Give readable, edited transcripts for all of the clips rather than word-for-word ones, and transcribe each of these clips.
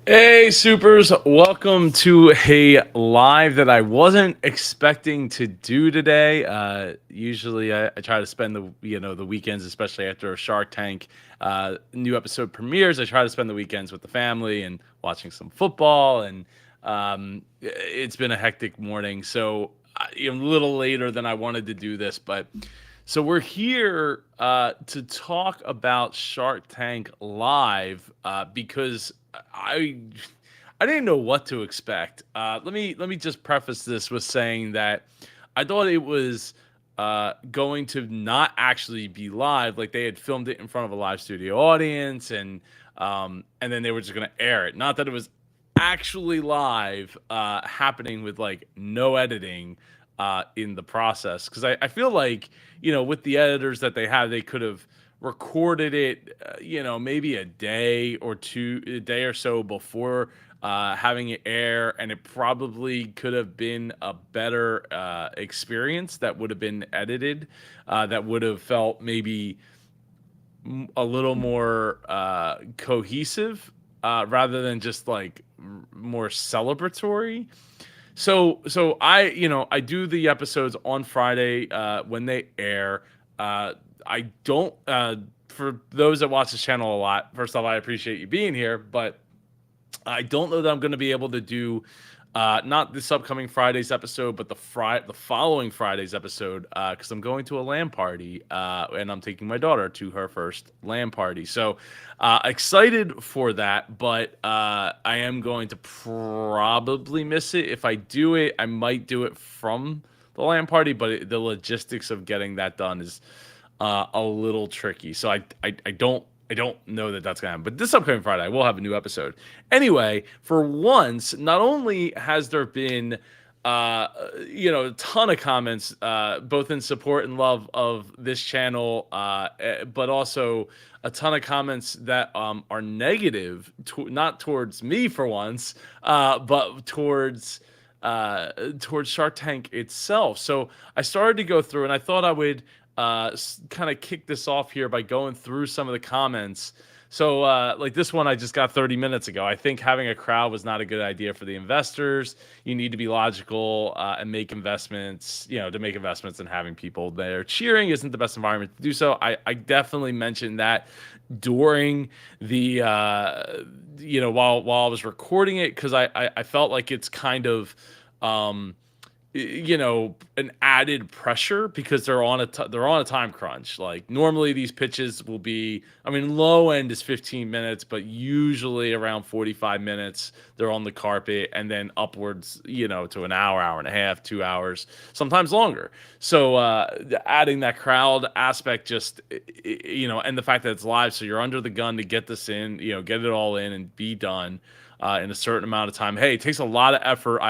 Hey, supers! Welcome to a live that I wasn't expecting to do today. Usually, I try to spend the weekends, especially after a Shark Tank new episode premieres. I try to spend the weekends with the family and watching some football. And it's been a hectic morning, so a little later than I wanted to do this, but. So we're here to talk about Shark Tank Live because I I didn't know what to expect. Let me just preface this with saying that I thought it was going to not actually be live, like they had filmed it in front of a live studio audience, and then they were just going to air it. Not that it was actually live, happening with like no editing in the process. Because I feel like with the editors that they have, they could have recorded it, maybe a day or so before having it air, and it probably could have been a better experience that would have been edited, that would have felt maybe a little more cohesive, rather than just like more celebratory. So I do the episodes on Friday when they air. I don't For those that watch this channel a lot. First off, I appreciate you being here, but I don't know that I'm going to be able to do not this upcoming Friday's episode, but the following Friday's episode, because I'm going to a LAN party, and I'm taking my daughter to her first LAN party. So excited for that, but I am going to probably miss it. If I do it, I might do it from the LAN party, but the logistics of getting that done is a little tricky. So I don't know that that's gonna happen. But this upcoming Friday, I will have a new episode. Anyway, for once, not only has there been a ton of comments, both in support and love of this channel, but also a ton of comments that are negative, not towards me for once, but towards Shark Tank itself. So I started to go through, and I thought I would kind of kick this off here by going through some of the comments. So, like this one I just got 30 minutes ago. I think having a crowd was not a good idea for the investors. You need to be logical and make investments, to make investments, and having people there cheering isn't the best environment to do so. I definitely mentioned that during the, while I was recording it, because I felt like it's kind of, an added pressure because they're on a time crunch. Like normally these pitches will be, I mean, low end is 15 minutes, but usually around 45 minutes they're on the carpet, and then upwards, to an hour and a half, 2 hours, sometimes longer. So adding that crowd aspect, just and the fact that it's live, so you're under the gun to get this in, get it all in and be done in a certain amount of time. Hey, it takes a lot of effort.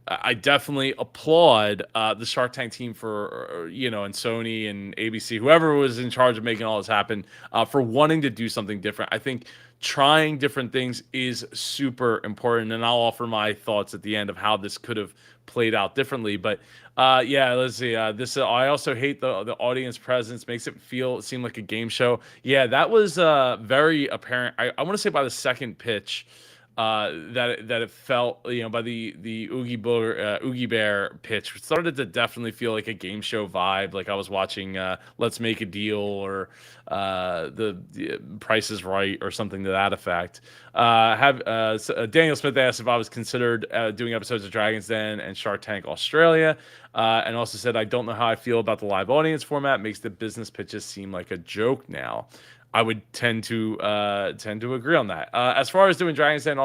I definitely applaud the Shark Tank team for, and Sony and ABC, whoever was in charge of making all this happen, for wanting to do something different. I think trying different things is super important, and I'll offer my thoughts at the end of how this could have played out differently. But yeah, let's see. This I also hate the audience presence. Makes it seem like a game show. Yeah, that was very apparent. I want to say by the second pitch, that it felt, by the Oogie Bear pitch, started to definitely feel like a game show vibe. Like I was watching Let's Make a Deal, or the Price is Right, or something to that effect. Daniel Smith asked if I was considered doing episodes of Dragon's Den and Shark Tank Australia, and also said I don't know how I feel about the live audience format. Makes the business pitches seem like a joke now. I would tend to agree on that. As far as doing Dragon's Den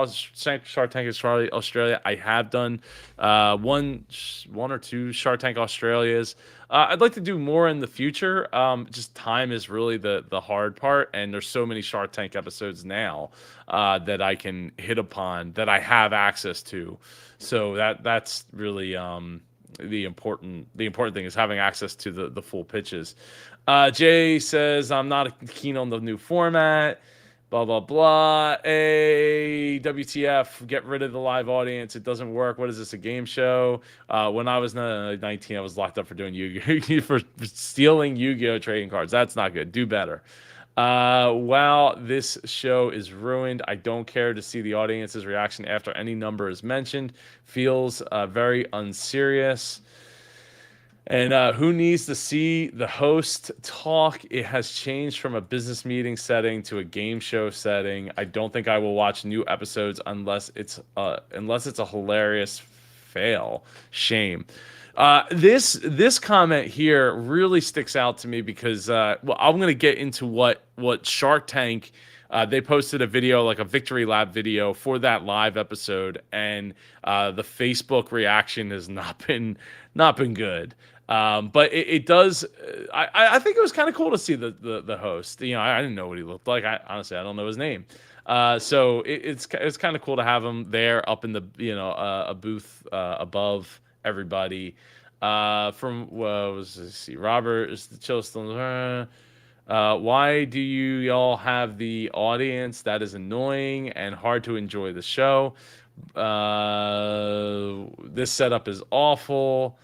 Shark Tank Australia, I have done one or two Shark Tank Australias. I'd like to do more in the future. Just time is really the hard part, and there's so many Shark Tank episodes now that I can hit upon, that I have access to. So that's really the important thing, is having access to the full pitches. Jay says I'm not keen on the new format. Blah blah blah. WTF? Get rid of the live audience. It doesn't work. What is this, a game show? When I was 19, I was locked up for doing Yu-Gi-Oh, for stealing Yu-Gi-Oh trading cards. That's not good. Do better. Wow, this show is ruined. I don't care to see the audience's reaction after any number is mentioned. Feels very unserious. And who needs to see the host talk? It has changed from a business meeting setting to a game show setting. I don't think I will watch new episodes unless it's a hilarious fail. Shame. This comment here really sticks out to me because well, I'm going to get into what Shark Tank. They posted a video, like a victory lap video for that live episode, and the Facebook reaction has not been good. But it does. I think it was kind of cool to see the host. I didn't know what he looked like. I don't know his name. So it's kind of cool to have him there up in the a booth above everybody. From let's see, Robert is the chill still. Why do you y'all have the audience? That is annoying and hard to enjoy the show. This setup is awful.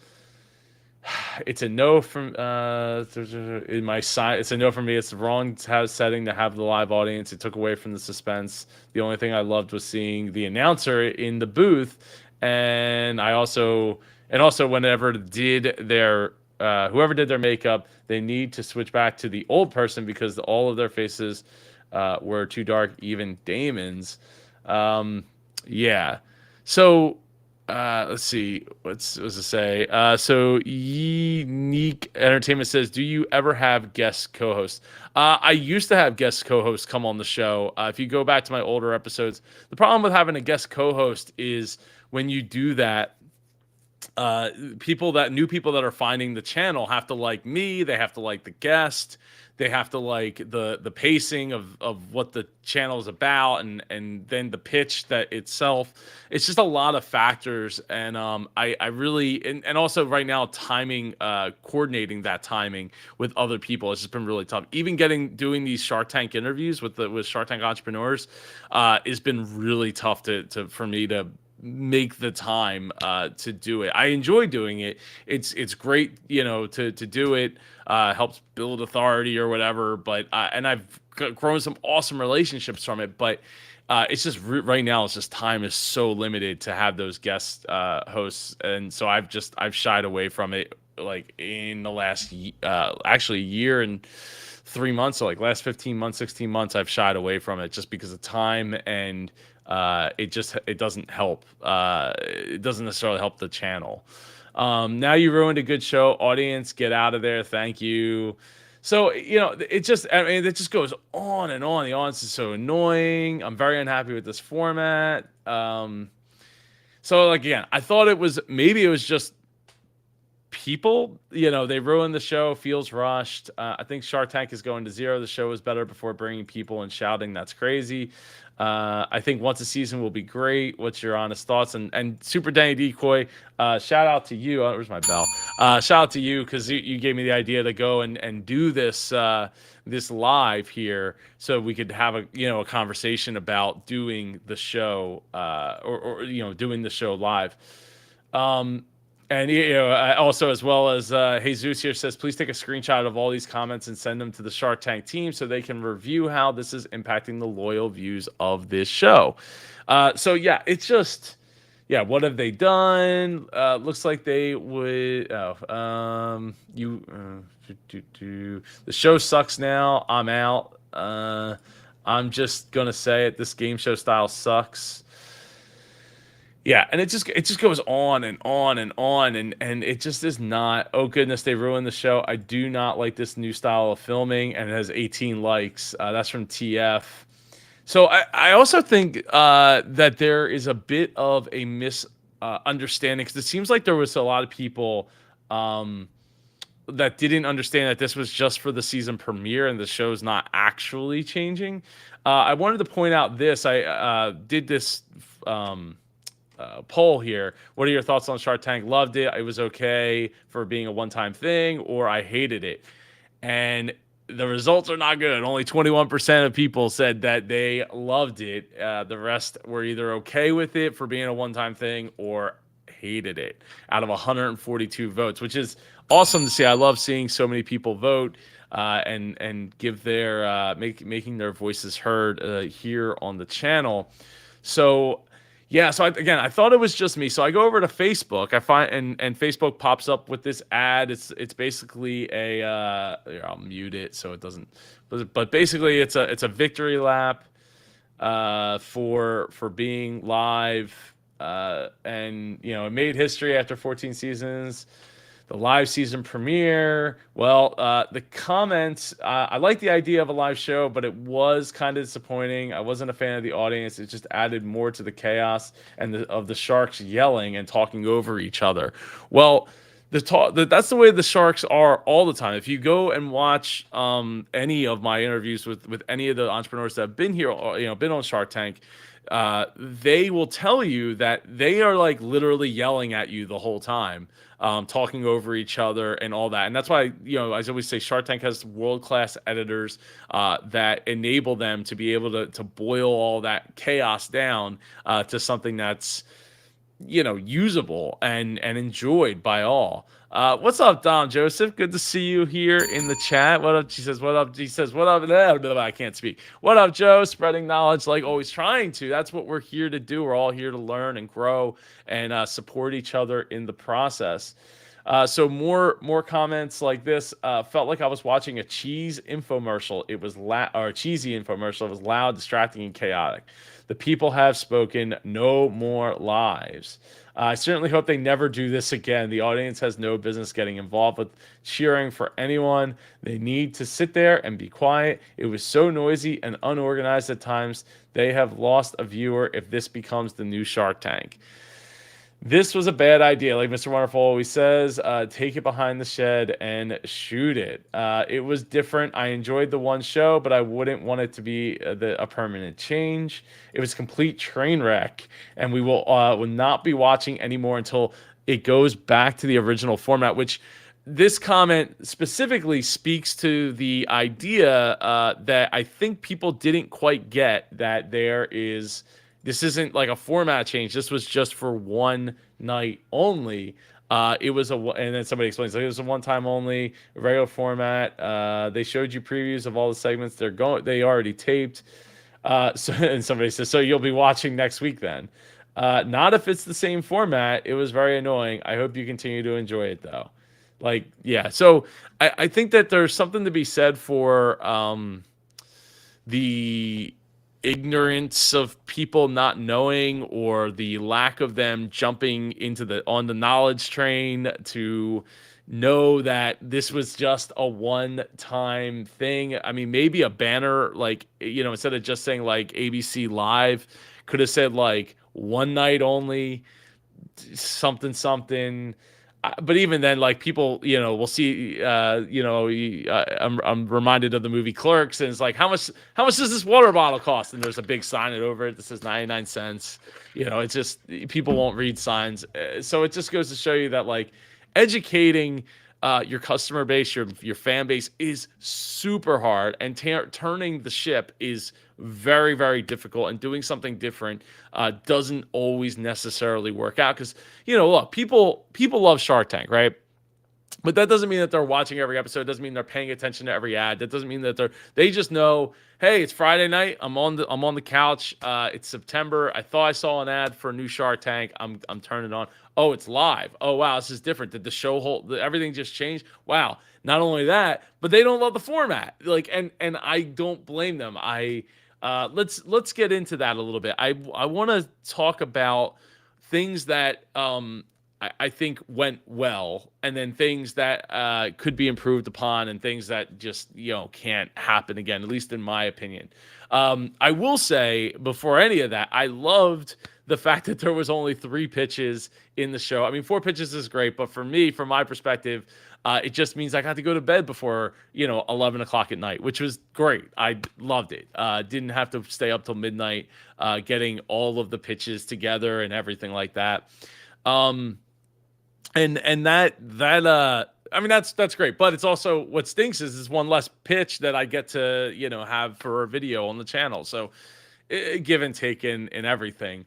It's a no from in my side. It's a no from me. It's the wrong setting to have the live audience. It took away from the suspense. The only thing I loved was seeing the announcer in the booth, and also whenever did their whoever did their makeup, they need to switch back to the old person because all of their faces were too dark. Even Damon's. Yeah. So let's see. What's it say? So Unique Entertainment says, "Do you ever have guest co-hosts?" I used to have guest co-hosts come on the show. If you go back to my older episodes, the problem with having a guest co-host is when you do that, new people that are finding the channel have to like me. They have to like the guest. They have to like the pacing of what the channel is about, and then the pitch that itself. It's just a lot of factors, and I really and also right now timing, coordinating that timing with other people has just been really tough. Even doing these Shark Tank interviews with Shark Tank entrepreneurs has been really tough for me to make the time to do it. I enjoy doing it. It's great, to do it. Helps build authority or whatever. But and I've grown some awesome relationships from it. But it's just right now, it's just time is so limited to have those guest hosts, and so I've shied away from it, like in the last actually year and 3 months, so like last 15 months, 16 months, I've shied away from it just because of time, and it doesn't help. It doesn't necessarily help the channel. Now you ruined a good show. Audience, get out of there. Thank you. So, it just goes on and on. The audience is so annoying. I'm very unhappy with this format. So like, again, I thought maybe it was just people, they ruined the show, feels rushed. I think Shark Tank is going to zero. The show was better before bringing people and shouting. That's crazy. I think once a season will be great. What's your honest thoughts? And Super Danny Decoy, shout out to you. Where's my bell? Shout out to you because you gave me the idea to go and do this live here, so we could have a conversation about doing the show, or doing the show live. And also, as well as Jesus here says, please take a screenshot of all these comments and send them to the Shark Tank team so they can review how this is impacting the loyal views of this show. So yeah, it's just, what have they done? Looks like they would. The show sucks now. I'm out. I'm just gonna say it. This game show style sucks. Yeah, and it just goes on and on and on, and it just is not. Oh goodness, they ruined the show. I do not like this new style of filming, and it has 18 likes. That's from TF. So I also think that there is a bit of a misunderstanding, because it seems like there was a lot of people that didn't understand that this was just for the season premiere and the show's not actually changing. I wanted to point out this. I did this poll here. What are your thoughts on Shark Tank? Loved it. It was okay for being a one-time thing, or I hated it. And the results are not good. Only 21% of people said that they loved it. The rest were either okay with it for being a one-time thing or hated it out of 142 votes, which is awesome to see. I love seeing so many people vote and give their making their voices heard here on the channel. So yeah, so again, I thought it was just me. So I go over to Facebook. I find and Facebook pops up with this ad. It's basically a here, I'll mute it so it doesn't. But basically, it's a victory lap for being live, and it made history after 14 seasons. The live season premiere. Well, the comments. I like the idea of a live show, but it was kind of disappointing. I wasn't a fan of the audience. It just added more to the chaos and of the Sharks yelling and talking over each other. Well, that's the way the Sharks are all the time. If you go and watch any of my interviews with any of the entrepreneurs that have been here, or, been on Shark Tank, they will tell you that they are like literally yelling at you the whole time, talking over each other and all that. And that's why, I always say Shark Tank has world-class editors that enable them to be able to boil all that chaos down to something that's usable and enjoyed by all. What's up, Dom Joseph? Good to see you here in the chat. What up? She says, what up? He says, what up? I can't speak. What up, Joe? Spreading knowledge like always, trying to. That's what we're here to do. We're all here to learn and grow and support each other in the process. So more comments like this. Felt like I was watching a cheese infomercial. It was or a cheesy infomercial. It was loud, distracting, and chaotic. The people have spoken. No more lives. I certainly hope they never do this again. The audience has no business getting involved with cheering for anyone. They need to sit there and be quiet. It was so noisy and unorganized at times. They have lost a viewer if this becomes the new Shark Tank. This was a bad idea, like Mr. Wonderful always says. Take it behind the shed and shoot it. It was different. I enjoyed the one show, but I wouldn't want it to be a permanent change. It was complete train wreck, and we will not be watching anymore until it goes back to the original format, which this comment specifically speaks to the idea that I think people didn't quite get, that this isn't like a format change. This was just for one night only. It was and then somebody explains, like, it was a one-time only regular format. They showed you previews of all the segments they already taped. And somebody says, so you'll be watching next week then? Not if it's the same format. It was very annoying. I hope you continue to enjoy it though. Like, yeah. So I think that there's something to be said for the ignorance of people not knowing, or the lack of them jumping on the knowledge train to know that this was just a one-time thing. I mean, maybe a banner, like, instead of just saying like ABC Live, could have said like one night only, something. But even then, like, people, will see, I'm reminded of the movie Clerks, and it's like, how much does this water bottle cost? And there's a big sign over it that says 99 cents. It's just, people won't read signs. So it just goes to show you that, like, educating your customer base, your fan base is super hard, and turning the ship is very, very difficult, and doing something different doesn't always necessarily work out, because look, people love Shark Tank, right? But that doesn't mean that they're watching every episode. It doesn't mean they're paying attention to every ad. That doesn't mean that they just know, hey, it's Friday night. I'm on the couch. It's September. I thought I saw an ad for a new Shark Tank. I'm turning it on. Oh, it's live. Oh, wow, this is different. Did the show everything just changed? Wow. Not only that, but they don't love the format. Like, and I don't blame them. Let's get into that a little bit. I want to talk about things that I think went well, and then things that could be improved upon, and things that just can't happen again, at least in my opinion. I will say, before any of that, I loved the fact that there was only 3 pitches in the show. I mean, 4 pitches is great, but for me, from my perspective, it just means I got to go to bed before 11 o'clock at night, which was great. I loved it. Didn't have to stay up till midnight getting all of the pitches together and everything like that. And that I mean, that's great, but it's also, what stinks is one less pitch that I get to have for a video on the channel. So give and take in everything.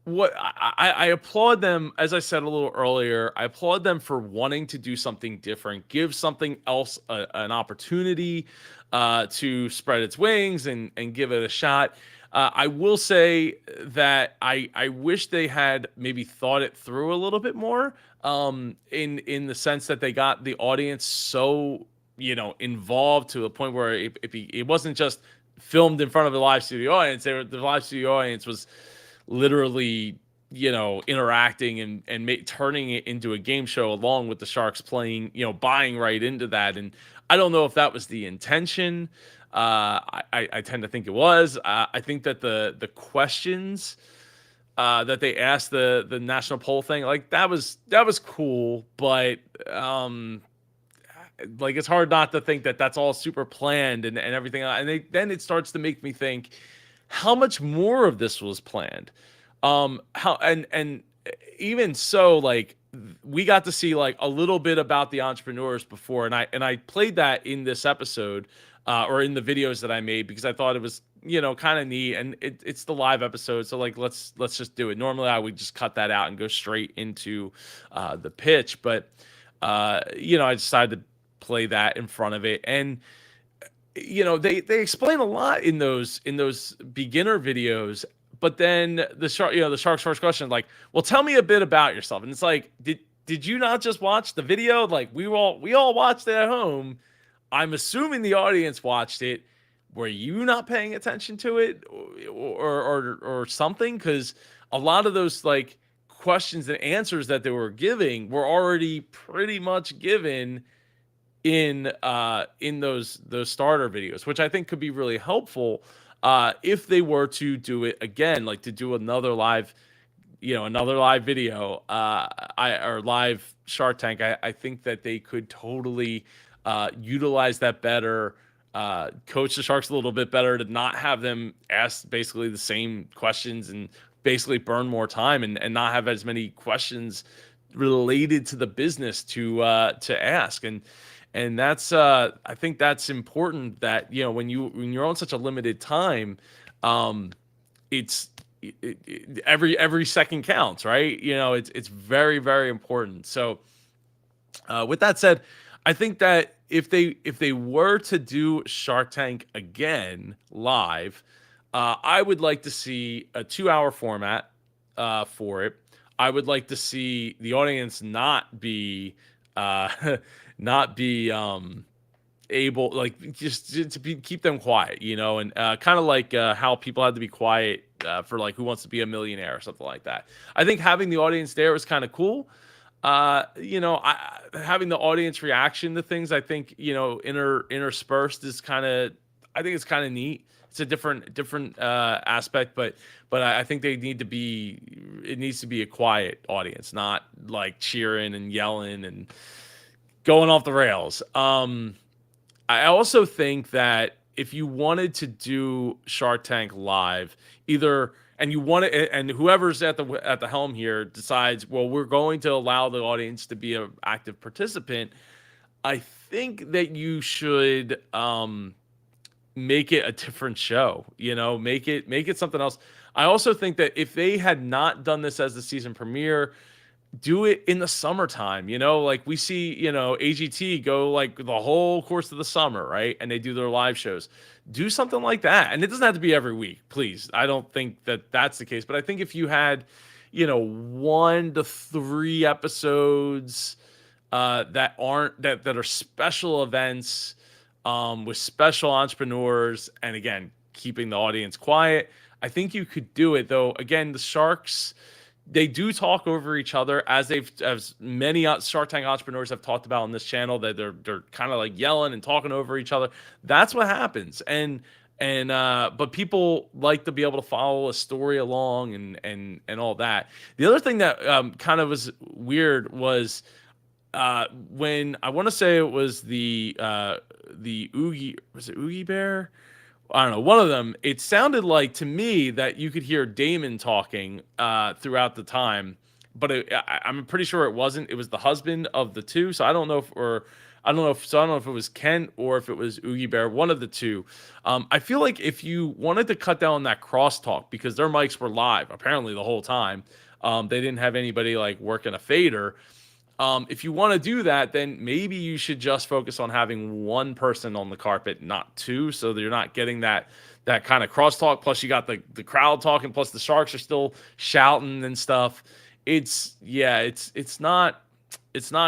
what I applaud them, as I said a little earlier, I applaud them for wanting to do something different, give something else an opportunity to spread its wings and give it a shot. I will say that I wish they had maybe thought it through a little bit more, in the sense that they got the audience so, involved to a point where it wasn't just filmed in front of a live studio audience. The live studio audience was literally, interacting and turning it into a game show along with the Sharks playing, buying right into that. And I don't know if that was the intention. I tend to think it was. I think that the questions that they asked, the national poll thing, like that was cool, but like it's hard not to think that that's all super planned and everything. And then it starts to make me think, how much more of this was planned? How and even so, like we got to see like a little bit about the entrepreneurs before, and I played that in this episode, or in the videos that I made, because I thought it was, kind of neat, and it's the live episode, so like let's just do it. Normally I would just cut that out and go straight into the pitch, but I decided to play that in front of it. And they explain a lot in those beginner videos, but then the shark's first question, like, well, tell me a bit about yourself. And it's like, did you not just watch the video? Like, we all watched it at home. I'm assuming the audience watched it. Were you not paying attention to it, or something? Because a lot of those like questions and answers that they were giving were already pretty much given in those starter videos, which I think could be really helpful if they were to do it again, like to do another live video, or live Shark Tank. I think that they could totally utilize that better, coach the Sharks a little bit better, to not have them ask basically the same questions and basically burn more time, and not have as many questions related to the business to ask. And that's I think that's important, that when you're on such a limited time, it's every second counts, right? It's very, very important. So with that said, I think that if they were to do Shark Tank again live, I would like to see a 2-hour format for it. I would like to see the audience not be not be able, like, just to keep them quiet, and kind of like how people had to be quiet for like Who Wants to Be a Millionaire or something like that. I think having the audience there was kind of cool. Having the audience reaction to things, I think, interspersed is kind of, I think it's kind of neat. It's a different aspect, but I think it needs to be a quiet audience, not like cheering and yelling and going off the rails. I also think that if you wanted to do Shark Tank live, and you want it, and whoever's at the helm here decides, well, we're going to allow the audience to be an active participant, I think that you should make it a different show. Make it something else. I also think that if they had not done this as the season premiere, do it in the summertime. Like we see, AGT go like the whole course of the summer, right? And they do their live shows. Do something like that. And it doesn't have to be every week, please. I don't think that that's the case, but I think if you had, 1 to 3 episodes that are special events, with special entrepreneurs, and again, keeping the audience quiet, I think you could do it. Though again, the Sharks, they do talk over each other, as many Shark Tank entrepreneurs have talked about on this channel, that they're kind of like yelling and talking over each other. That's what happens. But people like to be able to follow a story along and all that. The other thing that kind of was weird was when, I want to say it was the Oogie, was it Oogie Bear? I don't know, one of them, it sounded like to me that you could hear Damon talking throughout the time, but I'm pretty sure it wasn't. It was the husband of the two. So I don't know I don't know if it was Kent or if it was Oogie Bear, one of the two. I feel like if you wanted to cut down on that crosstalk, because their mics were live apparently the whole time, they didn't have anybody like working a fader. If you want to do that, then maybe you should just focus on having one person on the carpet, not two, so that you're not getting that kind of crosstalk. Plus, you got the crowd talking. Plus, the Sharks are still shouting and stuff. It's not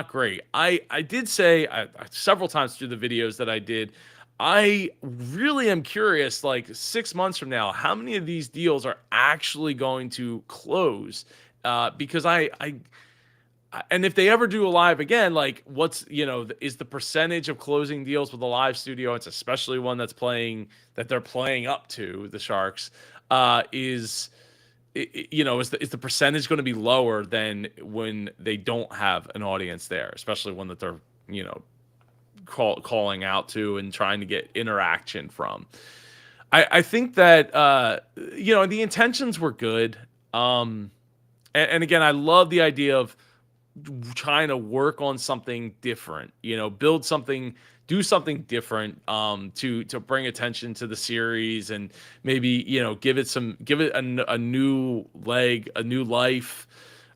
great. I did say several times through the videos that I did. I really am curious, like 6 months from now, how many of these deals are actually going to close? Because and if they ever do a live again, like what's is the percentage of closing deals with a live studio? It's especially one that they're playing up to the Sharks. Is the percentage going to be lower than when they don't have an audience there, especially one that they're you know calling out to and trying to get interaction from? I think that the intentions were good. And again, I love the idea of trying to work on something different, build something, do something different, to bring attention to the series, and maybe give it a new leg, a new life,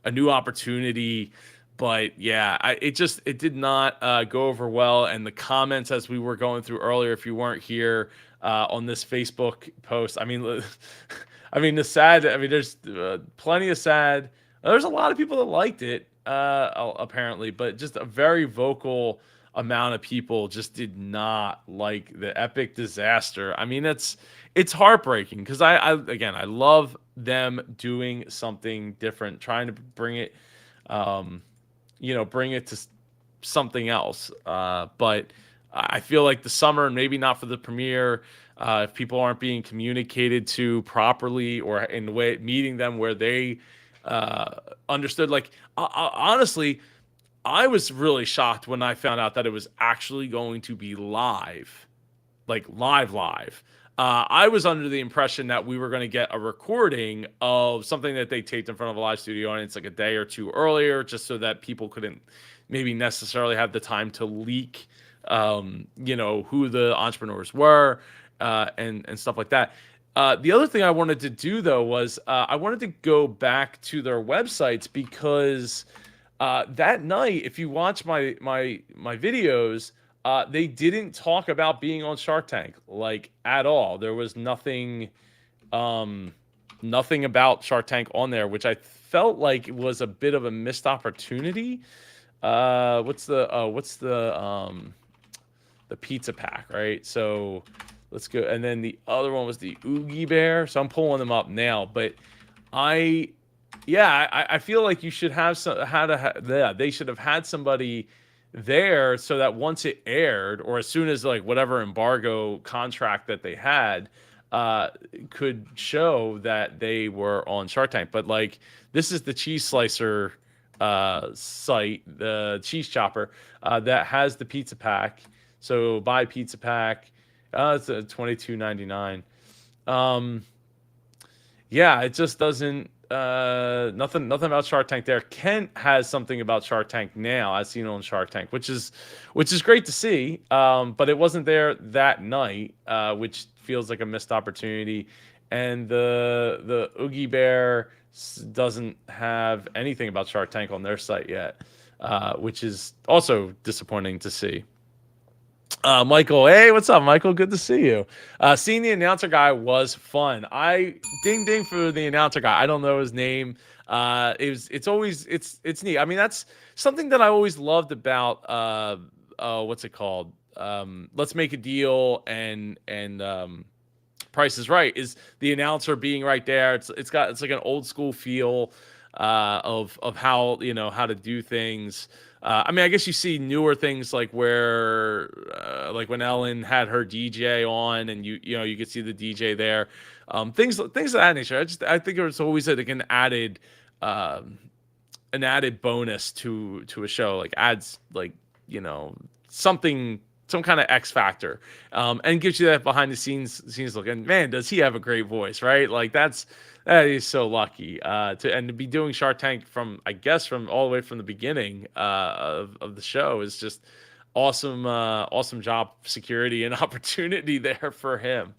a new opportunity. But yeah, it did not go over well. And the comments, as we were going through earlier, if you weren't here on this Facebook post, I mean, there's plenty of sad. There's a lot of people that liked it, apparently, but just a very vocal amount of people just did not like the epic disaster. I mean, it's heartbreaking because again, I love them doing something different, trying to bring it to something else. But I feel like the summer, maybe not for the premiere, if people aren't being communicated to properly or in the way meeting them where they understood. Like, honestly, I was really shocked when I found out that it was actually going to be live, like live. I was under the impression that we were going to get a recording of something that they taped in front of a live studio, and it's like a day or two earlier, just so that people couldn't maybe necessarily have the time to leak, who the entrepreneurs were, and stuff like that. The other thing I wanted to do though was I wanted to go back to their websites because that night, if you watch my videos, they didn't talk about being on Shark Tank like at all. There was nothing about Shark Tank on there, which I felt like was a bit of a missed opportunity. What's the pizza pack, right? So let's go. And then the other one was the Oogie Bear. So I'm pulling them up now, but I feel like you should have they should have had somebody there so that once it aired, or as soon as like whatever embargo contract that they had, could show that they were on Shark Tank. But like, this is the cheese slicer site, the cheese chopper, that has the pizza pack. So buy pizza pack. It's a $22.99. Yeah, it just doesn't. Nothing about Shark Tank there. Kent has something about Shark Tank now, as seen on Shark Tank, which is great to see. But it wasn't there that night, which feels like a missed opportunity. And the Oogie Bear doesn't have anything about Shark Tank on their site yet, which is also disappointing to see. Michael, hey, what's up, Michael? Good to see you. Seeing the announcer guy was fun. I ding for the announcer guy. I don't know his name. It's neat. I mean, that's something that I always loved about what's it called? Let's Make a Deal and Price is Right, is the announcer being right there. It's like an old school feel of how how to do things. I mean, I guess you see newer things like where, like when Ellen had her DJ on, and you could see the DJ there, things of that nature. I think it was always like an added bonus to a show, like adds like something, some kind of X factor, and gives you that behind the scenes look. And man, does he have a great voice, right? Like that is so lucky to be doing Shark Tank from all the way from the beginning of the show is just awesome job security and opportunity there for him.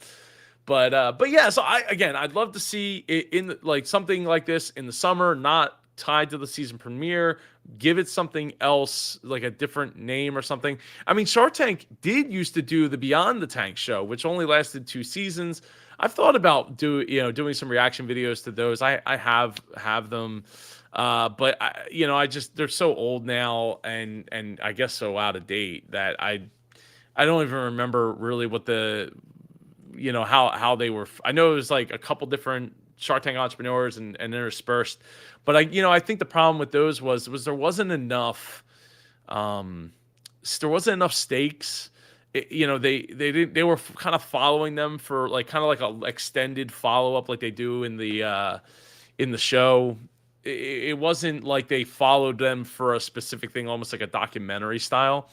But yeah, so I'd love to see it in like something like this in the summer, not tied to the season premiere. Give it something else, like a different name or something. I mean, Shark Tank did used to do the Beyond the Tank show, which only lasted 2 seasons. I've thought about doing some reaction videos to those. I have them, but I just they're so old now, and I guess so out of date that I don't even remember really what how they were. I know it was like a couple different Shark Tank entrepreneurs and interspersed, but I think the problem with those was um there wasn't enough stakes. They were kind of following them for like kind of like a extended follow up like they do in the show. It wasn't like they followed them for a specific thing, almost like a documentary style.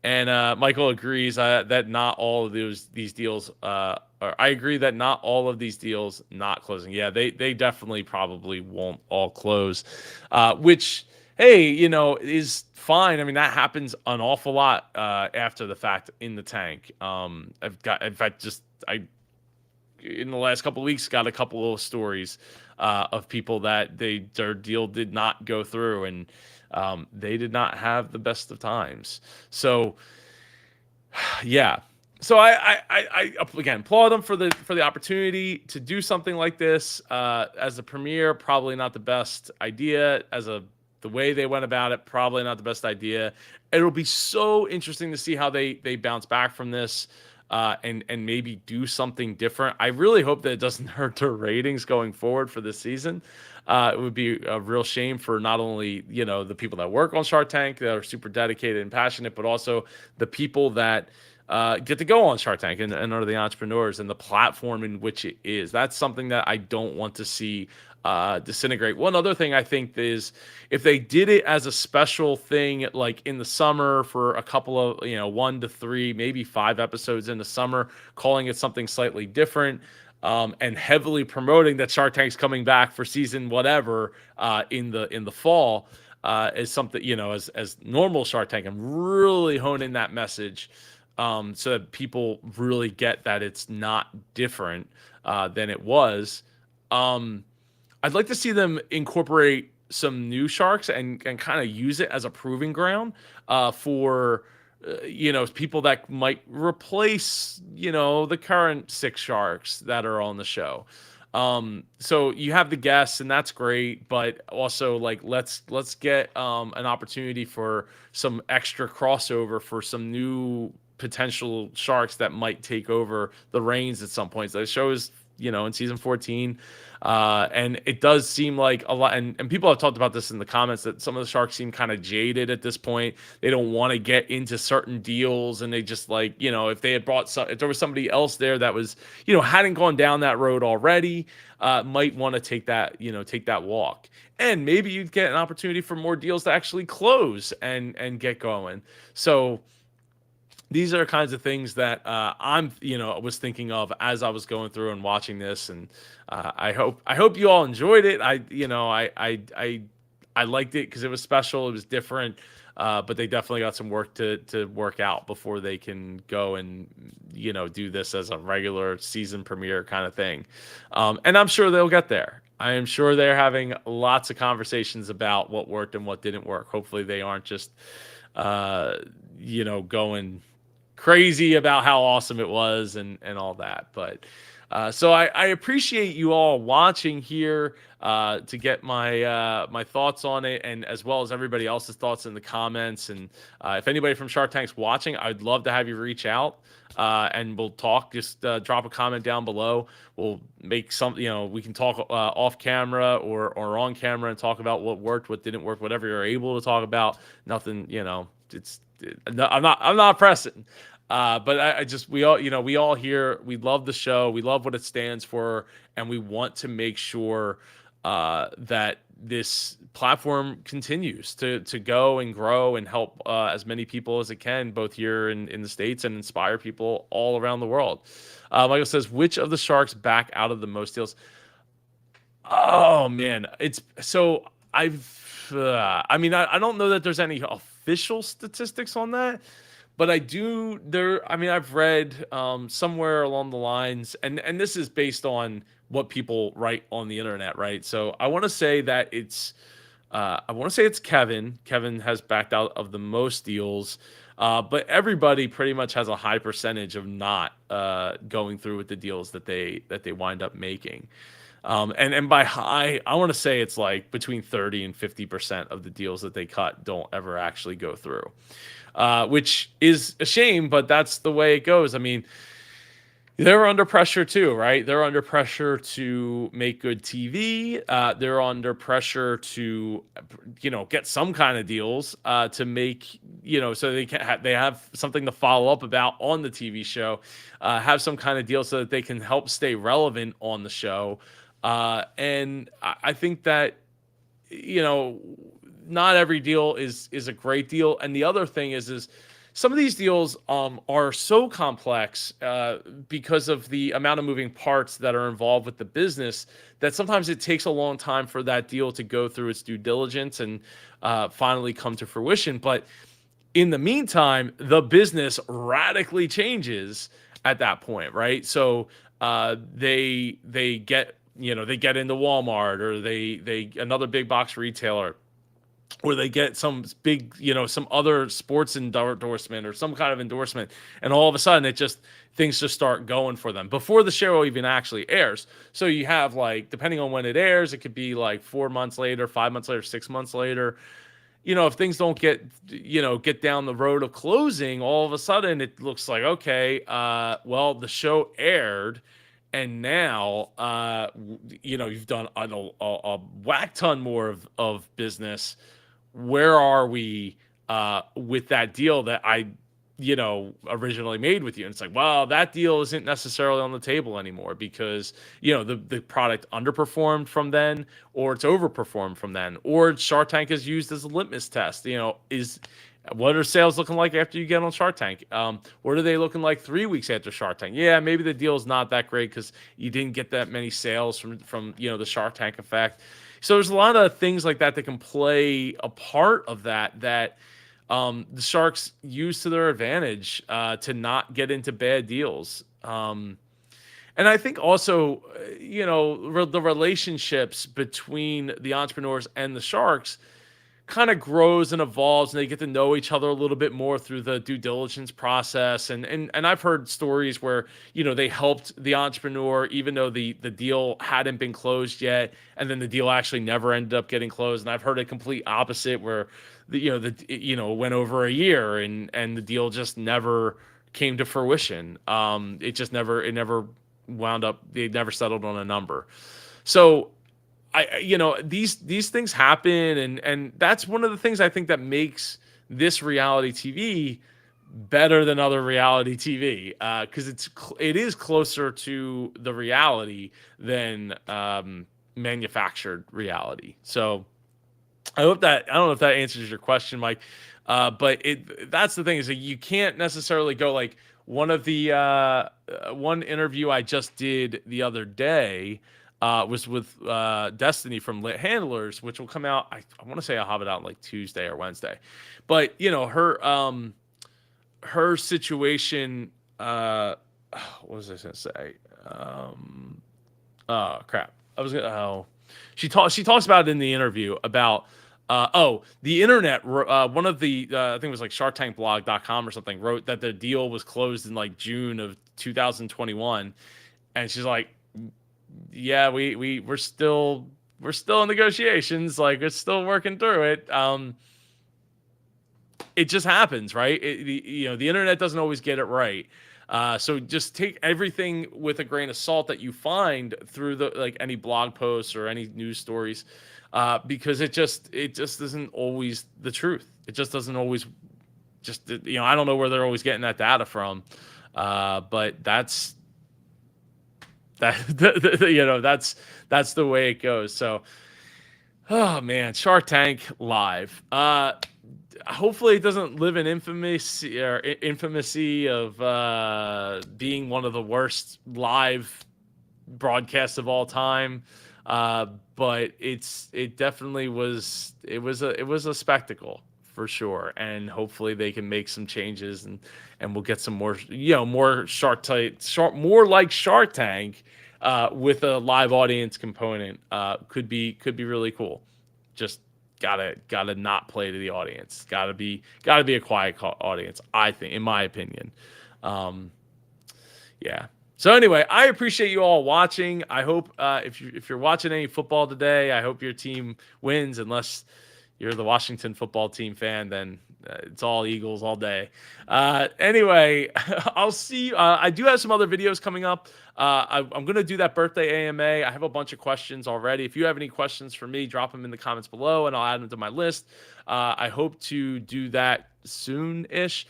And Michael agrees that not all of these deals. Or I agree that not all of these deals not closing. Yeah, they definitely probably won't all close, which hey, is fine. I mean that happens an awful lot after the fact in the tank. In fact, I in the last couple of weeks got a couple of stories of people that their deal did not go through and they did not have the best of times. So yeah. So I again applaud them for the opportunity to do something like this as a premiere. Probably not the best idea the way they went about it. Probably not the best idea. It'll be so interesting to see how they bounce back from this. And maybe do something different. I really hope that it doesn't hurt their ratings going forward for this season. It would be a real shame for not only the people that work on Shark Tank that are super dedicated and passionate, but also the people that get to go on Shark Tank and are the entrepreneurs and the platform in which it is. That's something that I don't want to see disintegrate. One other thing I think is if they did it as a special thing, like in the summer for a couple of 1 to 3, maybe 5 episodes in the summer, calling it something slightly different. And heavily promoting that Shark Tank's coming back for season whatever in the fall is something as normal Shark Tank, and really hone in that message so that people really get that it's not different than it was. I'd like to see them incorporate some new sharks and kind of use it as a proving ground for people that might replace the current 6 sharks that are on the show. So you have the guests and that's great, but also like let's get an opportunity for some extra crossover for some new potential sharks that might take over the reins at some point. So the show is in season 14. And it does seem like a lot, and people have talked about this in the comments that some of the sharks seem kind of jaded at this point. They don't want to get into certain deals, and they just if they had if there was somebody else there that was, hadn't gone down that road already, might want to take that walk. And maybe you'd get an opportunity for more deals to actually close and get going. So these are kinds of things that I'm, was thinking of as I was going through and watching this, and I hope you all enjoyed it. I liked it because it was special, it was different, but they definitely got some work to work out before they can go and do this as a regular season premiere kind of thing, and I'm sure they'll get there. I am sure they're having lots of conversations about what worked and what didn't work. Hopefully, they aren't just going crazy about how awesome it was and all that. But so I appreciate you all watching here to get my thoughts on it, and as well as everybody else's thoughts in the comments. And if anybody from Shark Tank's watching, I'd love to have you reach out and we'll talk. Just drop a comment down below. We'll make something, we can talk off camera or on camera and talk about what worked, what didn't work, whatever you're able to talk about. Nothing, I'm not pressing. But I just we all here, we love the show, we love what it stands for, and we want to make sure that this platform continues to go and grow and help as many people as it can, both here in the States, and inspire people all around the world. Michael says, which of the sharks back out of the most deals? Oh man, it's so I don't know that there's any official statistics on that, But I mean, I've read somewhere along the lines, and this is based on what people write on the internet, right? So I want to say that I want to say it's Kevin. Kevin has backed out of the most deals, but everybody pretty much has a high percentage of not going through with the deals that they wind up making. And by high, I want to say it's like between 30 and 50% of the deals that they cut don't ever actually go through, which is a shame, but that's the way it goes. I mean, they're under pressure too, right? They're under pressure to make good TV. They're under pressure to, get some kind of deals to make, so they have something to follow up about on the TV show, have some kind of deal so that they can help stay relevant on the show. And I think that, you know, not every deal is a great deal. And the other thing is some of these deals are so complex because of the amount of moving parts that are involved with the business that sometimes it takes a long time for that deal to go through its due diligence and finally come to fruition. But in the meantime, the business radically changes at that point, right? So they get they get into Walmart, or they another big box retailer, or they get some big, some other sports endorsement or some kind of endorsement, and all of a sudden things just start going for them before the show even actually airs. So you have, like, depending on when it airs, it could be like 4 months later, 5 months later, 6 months later. If things don't get down the road of closing, all of a sudden it looks like, okay, well, the show aired, and now you've done a whack ton more of business. Where are we with that deal that I originally made with you? And it's like, well, that deal isn't necessarily on the table anymore because the product underperformed from then, or it's overperformed from then, or Shark Tank is used as a litmus test. What are sales looking like after you get on Shark Tank? What are they looking like 3 weeks after Shark Tank? Yeah, maybe the deal is not that great because you didn't get that many sales from the Shark Tank effect. So there's a lot of things like that can play a part of that the Sharks use to their advantage to not get into bad deals. And I think also, the relationships between the entrepreneurs and the Sharks kind of grows and evolves, and they get to know each other a little bit more through the due diligence process. And I've heard stories where they helped the entrepreneur even though the deal hadn't been closed yet, and then the deal actually never ended up getting closed. And I've heard a complete opposite where it went over a year and the deal just never came to fruition. It never wound up. They never settled on a number. So these things happen, and that's one of the things I think that makes this reality TV better than other reality TV, because it is closer to the reality than manufactured reality. So I don't know if that answers your question, Mike. But that's the thing, is that you can't necessarily go like one one interview I just did the other day was with Destiny from Lit Handlers, which will come out. I want to say I'll have it out like Tuesday or Wednesday. But her situation. What was I going to say? Oh crap! I was gonna. Oh, she talks about it in the interview about. The internet. One of the I think it was like SharkTankBlog.com or something wrote that the deal was closed in like June of 2021, and she's like, yeah, we're still in negotiations. Like, it's still working through it. It just happens, right? The internet doesn't always get it right. So just take everything with a grain of salt that you find through any blog posts or any news stories, because it just isn't always the truth. It just doesn't always I don't know where they're always getting that data from, but that's that's the way it goes. So, oh man, Shark Tank live. Hopefully it doesn't live in infamousy of being one of the worst live broadcasts of all time. But it definitely was. It was a spectacle for sure. And hopefully they can make some changes, and we'll get some more, more more like Shark Tank, with a live audience component. Could be really cool. Just gotta not play to the audience. Gotta be a quiet audience, I think, in my opinion. Um, yeah. So anyway, I appreciate you all watching. I hope, if you're watching any football today, I hope your team wins. Unless you're the Washington football team fan, then it's all Eagles all day. Anyway, I'll see. I do have some other videos coming up. I'm going to do that birthday AMA. I have a bunch of questions already. If you have any questions for me, drop them in the comments below, and I'll add them to my list. I hope to do that soon-ish.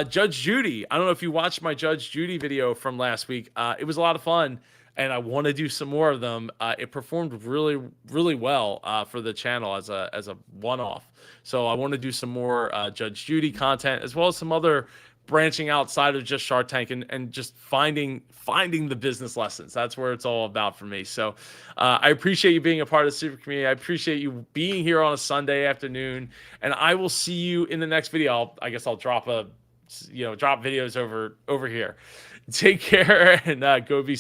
Judge Judy. I don't know if you watched my Judge Judy video from last week. It was a lot of fun, and I want to do some more of them. It performed really, really well for the channel as a one-off. So I want to do some more Judge Judy content, as well as some other branching outside of just Shark Tank, and just finding the business lessons. That's where it's all about for me. So I appreciate you being a part of the super community. I appreciate you being here on a Sunday afternoon, and I will see you in the next video. I guess I'll drop videos over here. Take care, and go be